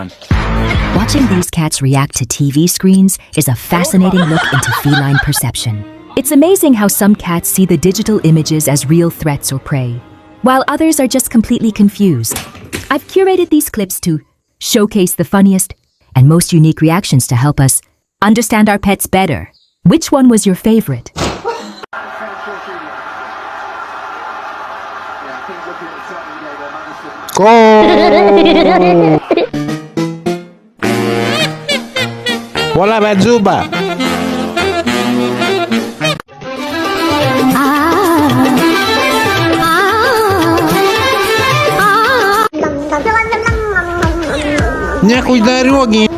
on. Watching these cats react to TV screens is a fascinating look into feline perception. It's amazing how some cats see the digital images as real threats or prey, while others are just completely confused. I've curated these clips to showcase the funniest and most unique reactions to help us understand our pets better. Which one was your favorite? Go! Wala ba Juba? Nie, kuj dari ogień.